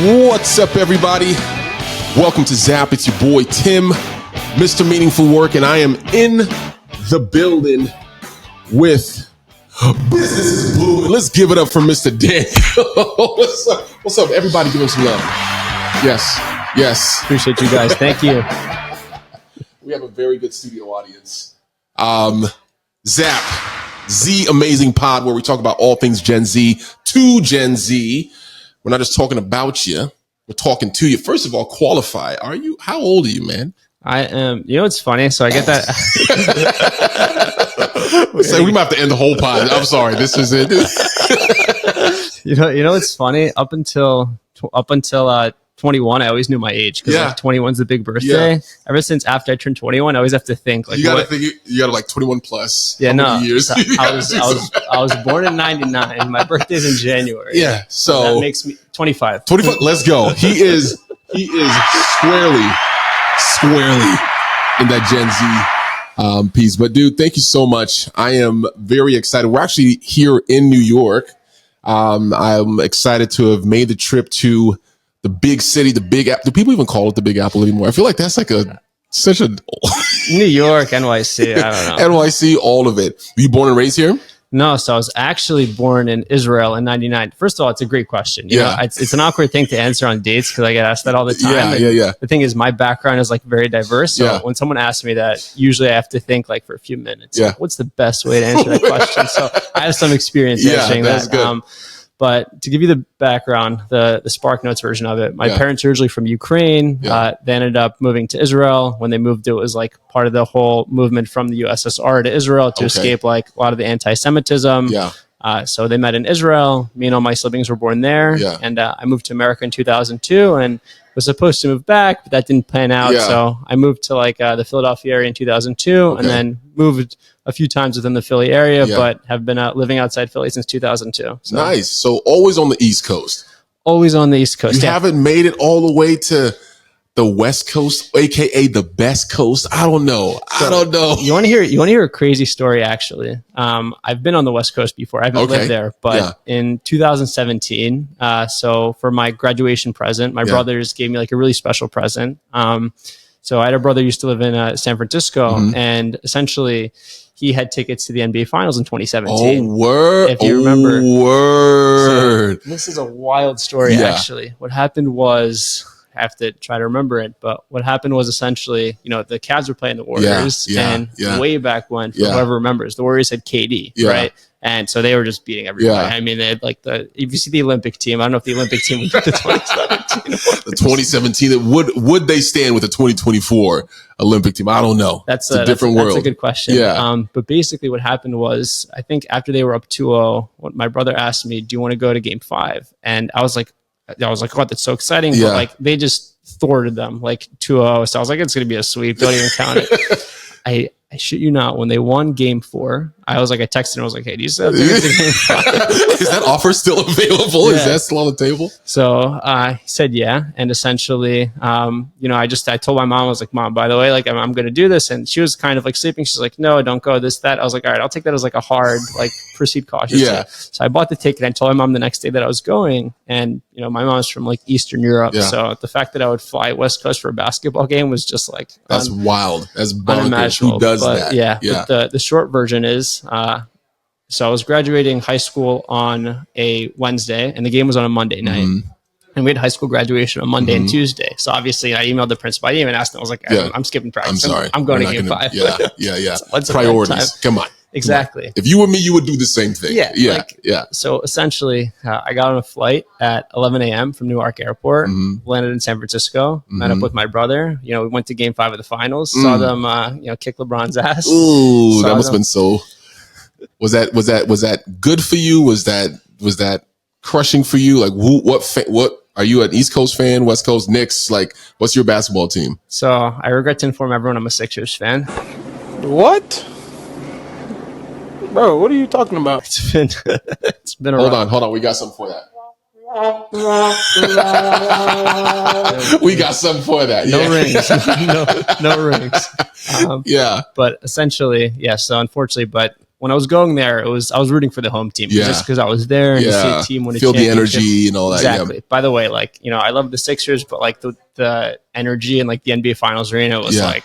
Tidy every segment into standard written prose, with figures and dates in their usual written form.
What's up, everybody? Welcome to Zap. It's your boy, Tim, Mr. Meaningful Work, and I am in the building with Business is Blooming. Let's give it up for Mr. Daniel. What's up? What's up? Everybody give him some love. Yes. Appreciate you guys. Thank you. We have a very good studio audience. Zap, Z Amazing Pod, where we talk about all things Gen Z to Gen Z. We're not just talking about you. We're talking to you. First of all, qualify. How old are you, man? I am. You know, it's funny. So I get that. So we might have to end the whole pod. I'm sorry. This is it. you know, it's funny. Up until 21, I always knew my age because like 21's the big birthday. Ever since after I turned 21, I always have to think like you got like 21 plus. Yeah, no. Years. So I was born in '99. My birthday's in January. Yeah, so that makes me 25. 25. Let's go. He is squarely in that Gen Z piece. But dude, thank you so much. I am very excited. We're actually here in New York. I'm excited to have made the trip to the big city, the Big Apple. Do people even call it the Big Apple anymore? I feel like that's like such a New York, NYC. I don't know. NYC, all of it. Were you born and raised here? No, so I was actually born in Israel in '99. First of all, it's a great question. You know, it's an awkward thing to answer on dates because I get asked that all the time. Yeah. The thing is, my background is like very diverse. So when someone asks me that, usually I have to think like for a few minutes. Yeah. Like, what's the best way to answer that question? So I have some experience answering that. Good. But to give you the background, the Spark Notes version of it, my parents are originally from Ukraine. They ended up moving to Israel. When they moved, it was like part of the whole movement from the USSR to Israel to escape like a lot of the anti-Semitism. So they met in Israel. Me and all my siblings were born there. And I moved to America in 2002 and was supposed to move back, but that didn't pan out. So I moved to like the Philadelphia area in 2002 and then moved a few times within the Philly area, but have been living outside Philly since 2002. So. Nice. So always on the East Coast. Always on the East Coast. You haven't made it all the way to the West Coast, aka the best coast. I don't know. You want to hear a crazy story? Actually, I've been on the West Coast before. I haven't lived there, but in 2017, so for my graduation present, my brothers gave me like a really special present. So I had a brother who used to live in San Francisco, and essentially he had tickets to the NBA Finals in 2017. Oh, word! If you remember, word. So this is a wild story. Actually, what happened was. I have to try to remember it, but what happened was essentially, you know, the Cavs were playing the Warriors, and way back when, for whoever remembers, the Warriors had KD, right? And so they were just beating everybody. I mean, they had like if you see the Olympic team, I don't know if the Olympic team would beat the 2017. The 2017, would they stand with the 2024 Olympic team? I don't know. That's a different world. That's a good question. But basically what happened was, I think after they were up 2-0, my brother asked me, do you want to go to game 5? And I was like, oh, that's so exciting. But like they just thwarted them like 2-0. So I was like, it's going to be a sweep. Don't even count it. I shit you not. When they won game 4, I texted him. I was like, hey, do you still have tickets to game 5? Is that offer still available? Is that still on the table? So he said, yeah. And essentially, I told my mom, I was like, Mom, by the way, like I'm going to do this. And she was kind of like sleeping. She's like, no, don't go, this, that. I was like, all right, I'll take that as like a hard, like proceed cautiously. So I bought the ticket. I told my mom the next day that I was going. And, you know, my mom's from like Eastern Europe. So the fact that I would fly West Coast for a basketball game was just like, that's wild. That's bonkers. Who does that? But the short version is, so I was graduating high school on a Wednesday and the game was on a Monday night. And we had high school graduation on Monday and Tuesday. So obviously I emailed the principal. I didn't even ask them. I was like, I'm skipping practice. I'm sorry. I'm going to game 5. So priorities. Come on. Exactly. If you were me, you would do the same thing. So essentially, I got on a flight at 11 a.m. from Newark Airport, landed in San Francisco, met up with my brother. You know, we went to game 5 of the finals, saw them, kick LeBron's ass. Ooh, that must have been so. Was that good for you? Was that crushing for you? Like, what are you an East Coast fan, West Coast, Knicks? Like, what's your basketball team? So I regret to inform everyone I'm a Sixers fan. What? Bro, what are you talking about? It's been a Hold on. We got something for that. We got something for that. No rings. No rings. Yeah. But essentially, so unfortunately, but when I was going there, I was rooting for the home team just because I was there and to see a team win a feel championship. the energy and all that. Exactly. Yeah. By the way, like, I love the Sixers, but like the energy in like the NBA Finals arena was like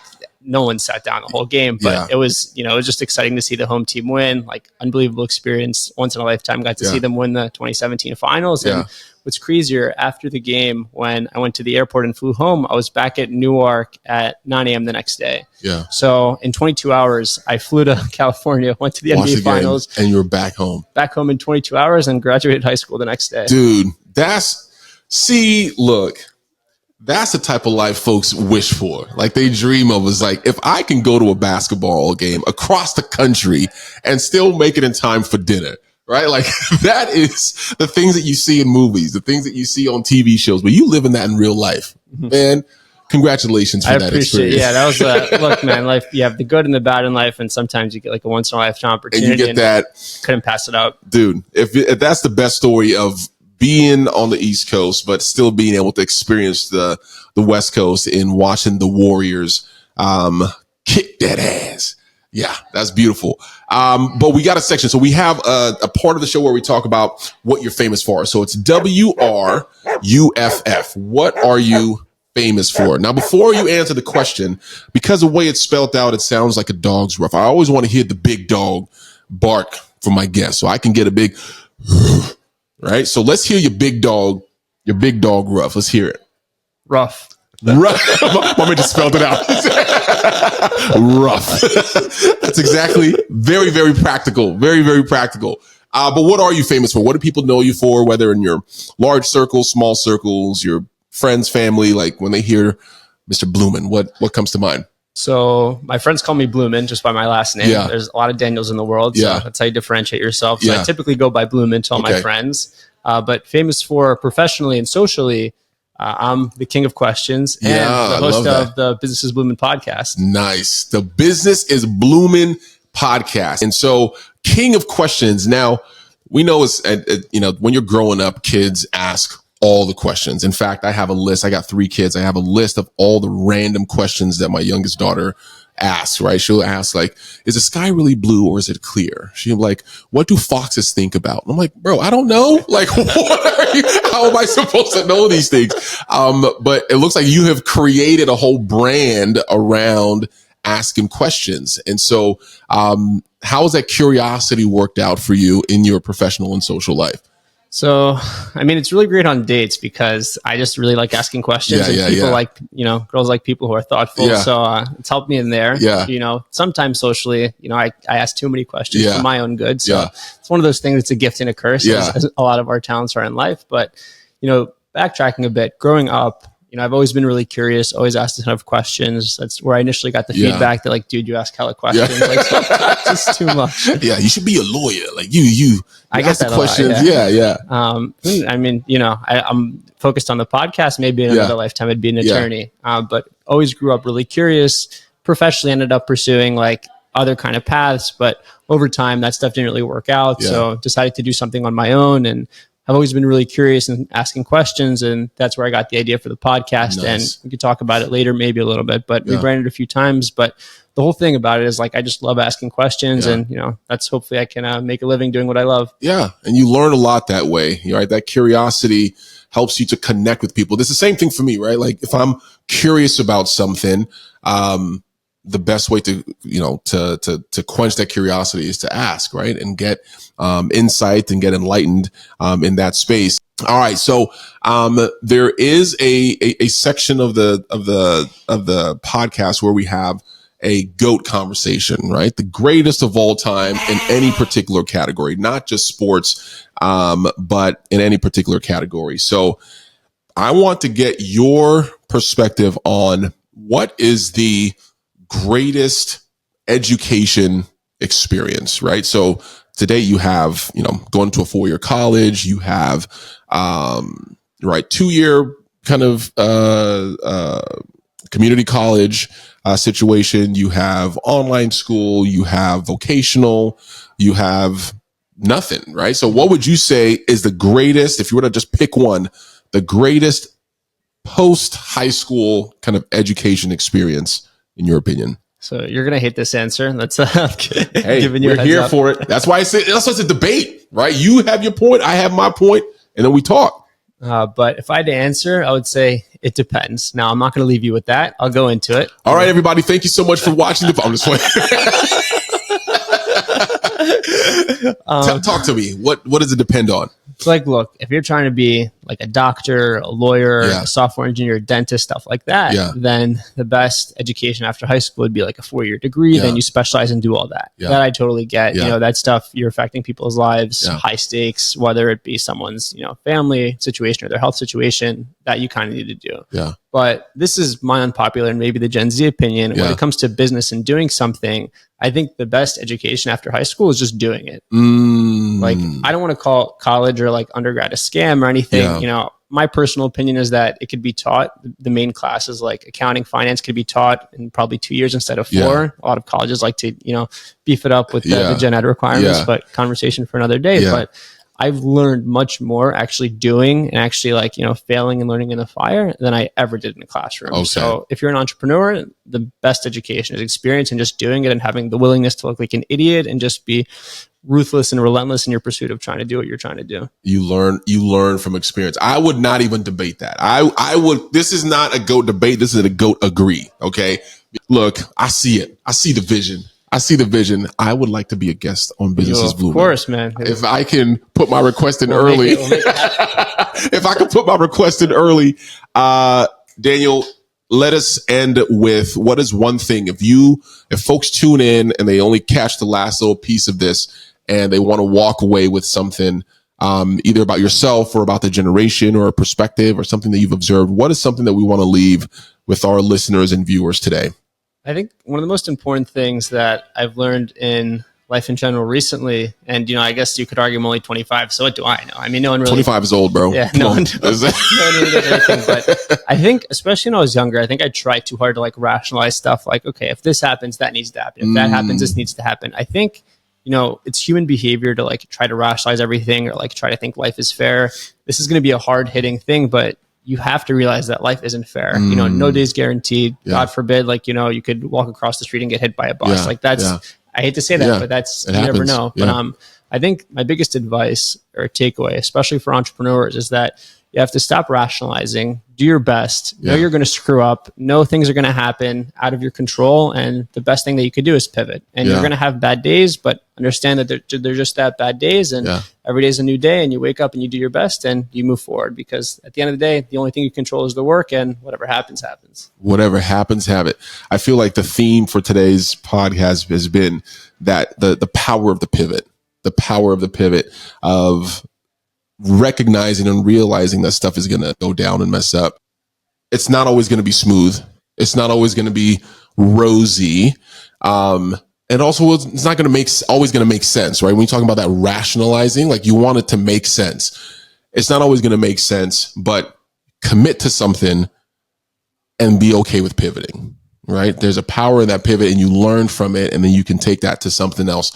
no one sat down the whole game, but it was it was just exciting to see the home team win. Like unbelievable experience, once in a lifetime. Got to see them win the 2017 Finals. And what's crazier, after the game, when I went to the airport and flew home, I was back at Newark at 9 a.m. the next day. Yeah. So in 22 hours, I flew to California, went to the NBA Finals, and you were back home. Back home in 22 hours, and graduated high school the next day. Dude, look. That's the type of life folks wish for. Like they dream of is like, if I can go to a basketball game across the country and still make it in time for dinner, right? Like that is the things that you see in movies, the things that you see on TV shows, but you live in that in real life, man. Congratulations for that experience. Yeah, that was look, man, life, you have the good and the bad in life. And sometimes you get like a once in a lifetime opportunity and you get that. Couldn't pass it up. Dude, if that's the best story of being on the East Coast, but still being able to experience the West Coast in watching the Warriors kick that ass. Yeah, that's beautiful. But we got a section. So we have a part of the show where we talk about what you're famous for. So it's WRUFF. What are you famous for? Now, before you answer the question, because the way it's spelled out, it sounds like a dog's ruff. I always want to hear the big dog bark from my guests, so I can get a big right. So let's hear your big dog ruff. Let's hear it. Rough. Rough. Mama just spelled it out. Rough. That's exactly very, very practical. Very, very practical. But what are you famous for? What do people know you for? Whether in your large circles, small circles, your friends, family, like when they hear Mr. Blumin, what comes to mind? So my friends call me Blumin just by my last name. Yeah. There's a lot of Daniels in the world, so that's how you differentiate yourself. So I typically go by Blumin to all my friends. But famous for professionally and socially, I'm the king of questions and the host of the Business is Blumin podcast. Nice. The Business is Blumin podcast. And so king of questions. Now we know it's, when you're growing up, kids ask all the questions. In fact, I have a list. I got 3 kids. I have a list of all the random questions that my youngest daughter asks, right? She'll ask like, is the sky really blue or is it clear? She'll be like, what do foxes think about? And I'm like, bro, I don't know. Like, how am I supposed to know these things? But it looks like you have created a whole brand around asking questions. And so, how has that curiosity worked out for you in your professional and social life? So, I mean, it's really great on dates because I just really like asking questions and people like, girls like people who are thoughtful. Yeah. So it's helped me in there. Yeah. Sometimes socially, I ask too many questions for my own good. So it's one of those things. It's a gift and a curse as a lot of our talents are in life. But, backtracking a bit, growing up, I've always been really curious, always asked a ton of questions. That's where I initially got the feedback that like, dude, you ask hella questions. Like, stop, just too much. Yeah. You should be a lawyer. Like you I get that questions. I mean, I'm focused on the podcast. Maybe in another lifetime, I'd be an attorney. But always grew up really curious. Professionally ended up pursuing like other kind of paths, but over time that stuff didn't really work out. So decided to do something on my own, and I've always been really curious and asking questions, and that's where I got the idea for the podcast. Nice. And we could talk about it later, maybe a little bit, but we ran it a few times. But the whole thing about it is like, I just love asking questions, and that's hopefully I can make a living doing what I love. Yeah. And you learn a lot that way, right? That curiosity helps you to connect with people. It's the same thing for me, right? Like if I'm curious about something, the best way to quench that curiosity is to ask, right? And get insight and get enlightened in that space. All right. So there is a section of the podcast where we have a GOAT conversation, right? The greatest of all time in any particular category, not just sports, but in any particular category. So I want to get your perspective on what is the greatest education experience, right? So today you have, going to a 4-year college, you have, 2-year kind of, community college, situation. You have online school, you have vocational, you have nothing, right? So what would you say is the greatest, if you were to just pick one, the greatest post high school kind of education experience in your opinion? So you're going to hate this answer. That's hey, giving you we're here for it. That's why I say that's why it's a debate, right? You have your point, I have my point, and then we talk. But if I had to answer, I would say it depends. Now, I'm not going to leave you with that. I'll go into it. All right, everybody. Thank you so much for watching the. I'm just talk to me. What does it depend on? It's like, look, if you're trying to be like a doctor, a lawyer, a software engineer, dentist, stuff like that, then the best education after high school would be like a 4-year degree. Then you specialize and do all that. That I totally get. You know, that stuff, you're affecting people's lives, high stakes, whether it be someone's, family situation or their health situation, that you kind of need to do. But this is my unpopular and maybe the Gen Z opinion. When it comes to business and doing something, I think the best education after high school is just doing it. Like, I don't want to call college or like undergrad a scam or anything. My personal opinion is that it could be taught. The main classes like accounting, finance could be taught in probably 2 years instead of 4. A lot of colleges like to, beef it up with the gen ed requirements, but conversation for another day. But I've learned much more actually doing and actually failing and learning in the fire than I ever did in a classroom. So if you're an entrepreneur, the best education is experience and just doing it and having the willingness to look like an idiot and just be ruthless and relentless in your pursuit of trying to do what you're trying to do. You learn from experience. I would not even debate that. I would, this is not a GOAT debate. This is a GOAT agree. Okay. Look, I see it. I see the vision. I would like to be a guest on Business is Blooming. Of course, man. If I can put my request in early, if I can put my request in early, Daniel, let us end with what is one thing if folks tune in and they only catch the last little piece of this and they want to walk away with something, either about yourself or about the generation or a perspective or something that you've observed, what is something that we want to leave with our listeners and viewers today? I think one of the most important things that I've learned in life in general recently, and I guess you could argue I'm only 25, so what do I know? I mean, no one really... 25 is old, bro. Yeah, no one really does anything. But I think, especially when I was younger, I think I tried too hard to rationalize stuff like, okay, if this happens, that needs to happen. If that happens, this needs to happen. I think, it's human behavior to try to rationalize everything or try to think life is fair. This is going to be a hard hitting thing, but you have to realize that life isn't fair. No day's guaranteed. God forbid, you could walk across the street and get hit by a bus. I hate to say that, but you never know. But I think my biggest advice or takeaway, especially for entrepreneurs, is that you have to stop rationalizing, do your best, know you're going to screw up, know things are going to happen out of your control. And the best thing that you could do is pivot. And you're going to have bad days, but understand that they're just that bad days. And every day is a new day, and you wake up and you do your best and you move forward, because at the end of the day, the only thing you control is the work, and whatever happens, happens. Whatever happens, have it. I feel like the theme for today's podcast has been that the power of the pivot, of recognizing and realizing that stuff is going to go down and mess up. It's not always going to be smooth. It's not always going to be rosy. And also it's not going to always going to make sense, right? When you talk about that rationalizing, you want it to make sense. It's not always going to make sense, but commit to something and be okay with pivoting, right? There's a power in that pivot, and you learn from it, and then you can take that to something else.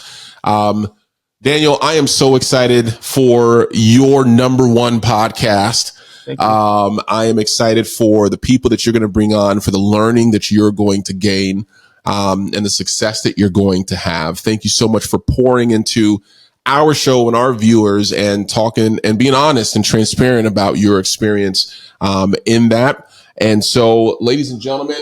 Daniel, I am so excited for your #1 podcast. I am excited for the people that you're going to bring on, for the learning that you're going to gain, and the success that you're going to have. Thank you so much for pouring into our show and our viewers and talking and being honest and transparent about your experience in that. And so, ladies and gentlemen,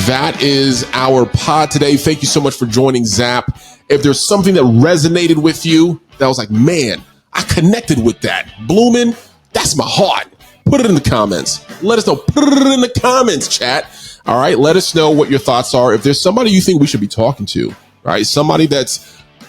that is our pod today. Thank you so much for joining Zap. If there's something that resonated with you, that was like, man, I connected with that. Blumin, that's my heart. Put it in the comments. Let us know. Put it in the comments, chat. All right. Let us know what your thoughts are. If there's somebody you think we should be talking to, right? Somebody that's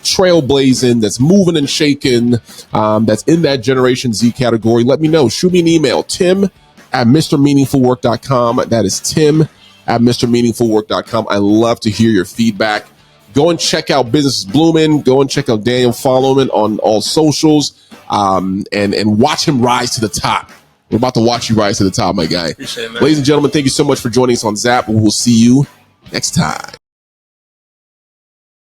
trailblazing, that's moving and shaking, that's in that Generation Z category, let me know. Shoot me an email, tim@mrmeaningfulwork.com. That is tim@mrmeaningfulwork.com. I love to hear your feedback. Go and check out Business is Blooming. Go and check out Daniel. Follow him on all socials, and watch him rise to the top. We're about to watch you rise to the top, my guy. Appreciate it, man. Ladies and gentlemen, thank you so much for joining us on Zap. We will see you next time.